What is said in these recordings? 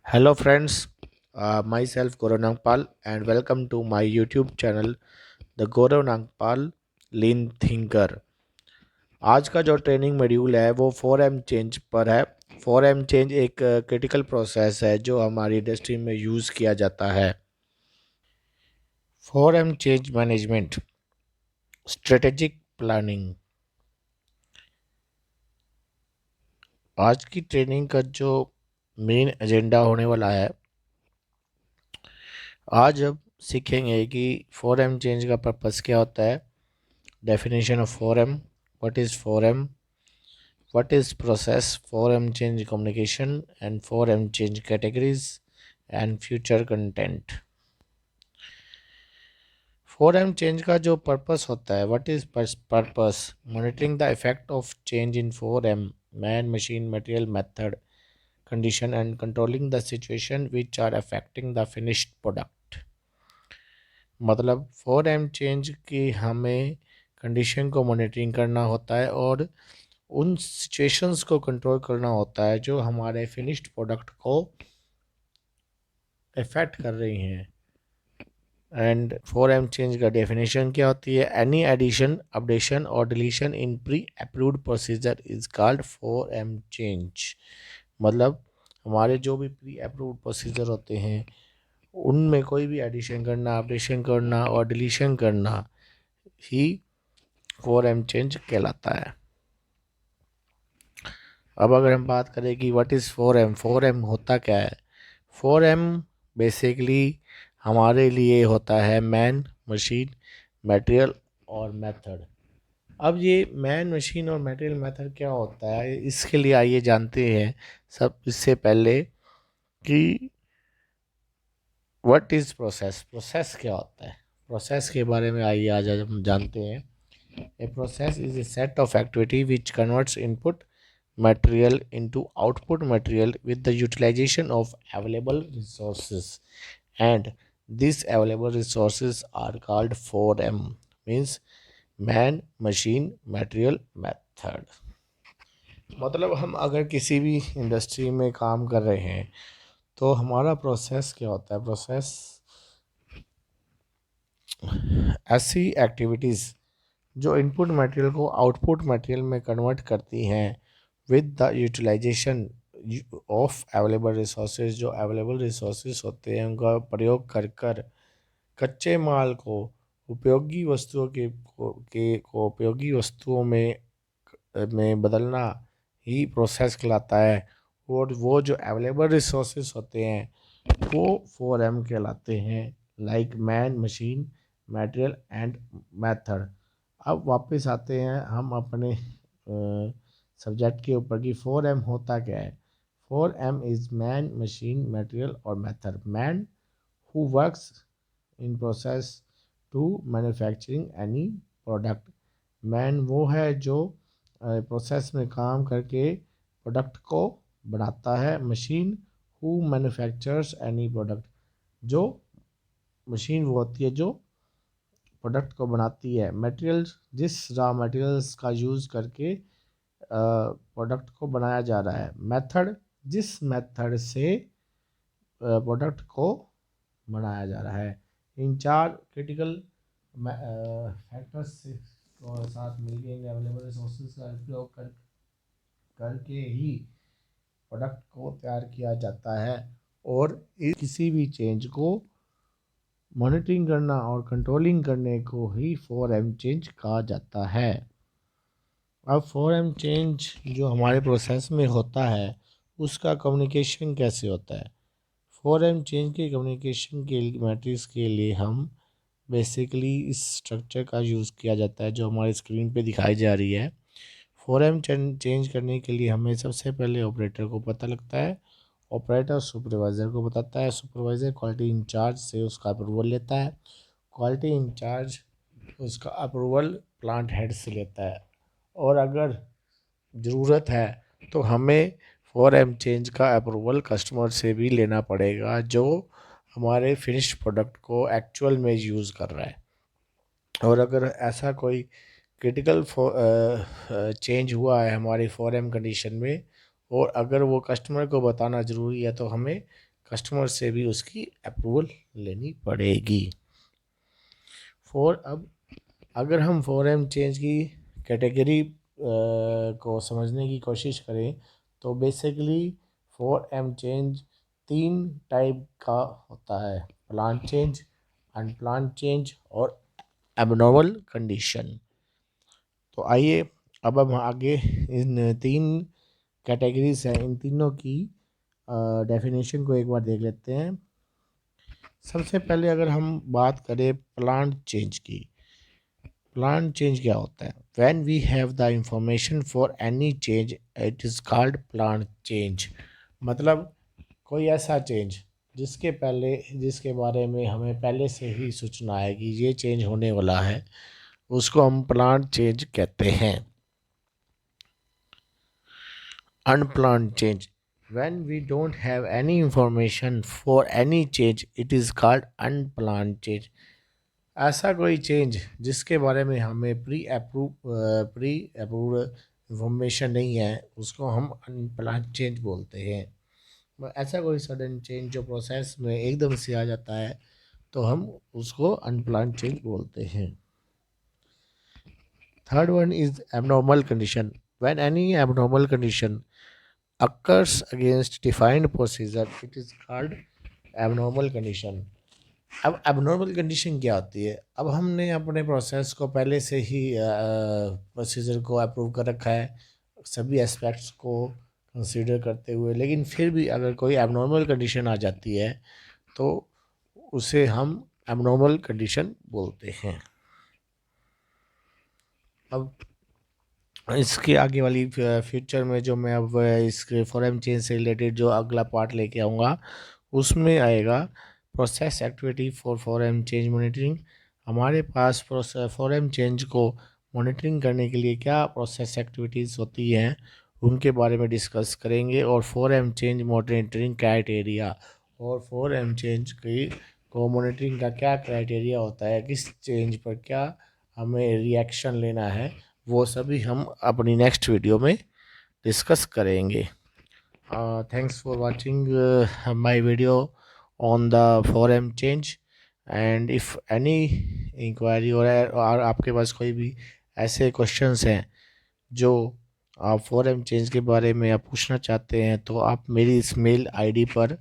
Hello friends, myself Gaurav Nagpal and welcome to my YouTube channel The Gaurav Nagpal Lean Thinker। आज का जो training module है वो 4M change पर है। 4M चेंज एक क्रिटिकल प्रोसेस है जो हमारी इंडस्ट्री में यूज़ किया जाता है। 4M change management, strategic planning. आज की ट्रेनिंग का जो मेन एजेंडा होने वाला है, आज हम सीखेंगे कि 4M चेंज का पर्पस क्या होता है, definition of 4M, what is 4M, what is process 4M change communication and 4M change categories and future content। 4M change का जो पर्पस होता है, what is purpose, monitoring the effect of change in 4M, man machine material method condition and controlling the situation which are affecting the finished product। मतलब 4M change की हमें condition को monitoring करना होता है और उन सिचुएशंस को कंट्रोल करना होता है जो हमारे फिनिश्ड प्रोडक्ट को इफ़ेक्ट कर रही हैं। एंड 4M चेंज का डेफिनेशन क्या होती है, एनी एडिशन अपडेशन और deletion in pre approved procedure is called 4M change. मतलब हमारे जो भी प्री अप्रूव्ड प्रोसीजर होते हैं उनमें कोई भी एडिशन करना, अपडेशन करना और डिलीशन करना ही 4M चेंज कहलाता है। अब अगर हम बात करें कि व्हाट इज़ 4M, 4M होता क्या है। 4M बेसिकली हमारे लिए होता है मैन, मशीन, मटेरियल और मेथड। अब ये मैन, मशीन और मटेरियल मेथड क्या होता है, इसके लिए आइए जानते हैं सब इससे पहले कि व्हाट इज़ प्रोसेस, प्रोसेस क्या होता है। प्रोसेस के बारे में आइए आज हम जानते हैं। A process is a set of activity which converts input material into output material with the utilization of available resources, and these available resources are called 4M, means man, machine, material, method। मतलब हम अगर किसी भी industry में काम कर रहे हैं तो हमारा प्रोसेस क्या होता है। प्रोसेस ऐसी एक्टिविटीज़ जो इनपुट मटेरियल को आउटपुट मटेरियल में कन्वर्ट करती हैं with the utilization of available resources. जो अवेलेबल रिसोर्सेज होते हैं उनका प्रयोग कर कर कच्चे माल को उपयोगी वस्तुओं को उपयोगी वस्तुओं में बदलना ही प्रोसेस कहलाता है। और वो जो अवेलेबल रिसोर्सेज होते हैं वो 4M कहलाते हैं, like man, machine, material and method. अब वापस आते हैं हम अपने सब्जेक्ट के ऊपर कि 4M होता क्या है। 4M is man, machine, material और method. Man who works in process to manufacturing any product. Man वो है जो प्रोसेस में काम करके प्रोडक्ट को बनाता है। Machine who manufactures any product, जो मशीन वो होती है जो प्रोडक्ट को बनाती है। मटेरियल्स, जिस रॉ मटेरियल्स का यूज़ करके प्रोडक्ट को बनाया जा रहा है। मेथड, जिस मेथड से प्रोडक्ट को बनाया जा रहा है। इन चार क्रिटिकल फैक्टर्स के साथ मिलकर इन अवेलेबल रिसोर्सेज का उपयोग करके ही प्रोडक्ट को तैयार किया जाता है और किसी भी चेंज को मॉनिटरिंग करना और कंट्रोलिंग करने को ही 4M चेंज कहा जाता है। अब 4M चेंज जो हमारे प्रोसेस में होता है उसका कम्युनिकेशन कैसे होता है। 4M चेंज के कम्युनिकेशन के मैट्रिक्स के लिए हम बेसिकली इस स्ट्रक्चर का यूज़ किया जाता है जो हमारी स्क्रीन पे दिखाई जा रही है। 4M चेंज करने के लिए हमें सबसे पहले ऑपरेटर को पता लगता है। ऑपरेटर सुपरवाइज़र को बताता है। सुपरवाइज़र क्वालिटी इंचार्ज से उसका अप्रूवल लेता है। क्वालिटी इंचार्ज उसका अप्रूवल प्लांट हेड से लेता है। और अगर ज़रूरत है तो हमें 4M चेंज का अप्रूवल कस्टमर से भी लेना पड़ेगा जो हमारे फिनिश्ड प्रोडक्ट को एक्चुअल में यूज़ कर रहा है। और अगर ऐसा कोई क्रिटिकल चेंज हुआ है हमारी 4M कंडीशन में और अगर वो कस्टमर को बताना ज़रूरी है तो हमें कस्टमर से भी उसकी अप्रूवल लेनी पड़ेगी। अब अगर हम 4M चेंज की कैटेगरी को समझने की कोशिश करें तो बेसिकली 4M चेंज 3 टाइप का होता है: प्लान चेंज, अनप्लान चेंज और एबनॉर्मल कंडीशन। तो आइए अब हम आगे इन 3 कैटेगरीज हैं, इन तीनों की डेफिनेशन को एक बार देख लेते हैं। सबसे पहले अगर हम बात करें प्लान चेंज की, प्लान चेंज क्या होता है? When we have the information for any change it is called plan change. मतलब कोई ऐसा चेंज जिसके बारे में हमें पहले से ही सूचना है कि ये चेंज होने वाला है, उसको हम प्लान चेंज कहते हैं। Unplan change, when we don't have any information for any change it is called unplanned change। ऐसा कोई चेंज जिसके बारे में हमें प्री अप्रूव इंफॉर्मेशन नहीं है उसको हम अनप्लान चेंज बोलते हैं। ऐसा कोई सडन चेंज जो प्रोसेस में एकदम से आ जाता है तो हम उसको अनप्लान चेंज बोलते हैं। Third one is abnormal condition. When any abnormal condition occurs against defined procedure it is called abnormal condition। अब abnormal condition क्या होती है? अब हमने अपने प्रोसेस को पहले से ही प्रोसीजर को अप्रूव कर रखा है सभी एस्पेक्ट्स को कंसीडर करते हुए, लेकिन फिर भी अगर कोई एबनॉर्मल कंडीशन आ जाती है तो उसे हम एबनॉर्मल कंडीशन बोलते हैं। अब इसके आगे वाली फ्यूचर में जो मैं अब इसके 4M चेंज से रिलेटेड जो अगला पार्ट लेके आऊँगा उसमें आएगा process activity for 4M change monitoring. हमारे पास प्रोसेस 4M चेंज को मॉनिटरिंग करने के लिए क्या प्रोसेस एक्टिविटीज़ होती हैं उनके बारे में डिस्कस करेंगे, और 4M चेंज मॉनिटरिंग क्राइटेरिया और 4M चेंज की को मॉनिटरिंग का क्या क्राइटेरिया होता है, किस चेंज पर क्या हमें रिएक्शन लेना है, वो सभी हम अपनी नेक्स्ट वीडियो में डिस्कस करेंगे। Thanks for watching my video on the 4M change, and if any inquiry और आपके पास कोई भी ऐसे क्वेश्चंस हैं जो आप 4M चेंज के बारे में आप पूछना चाहते हैं तो आप मेरी इस मेल आईडी पर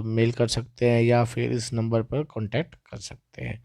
मेल कर सकते हैं या फिर इस नंबर पर कांटेक्ट कर सकते हैं।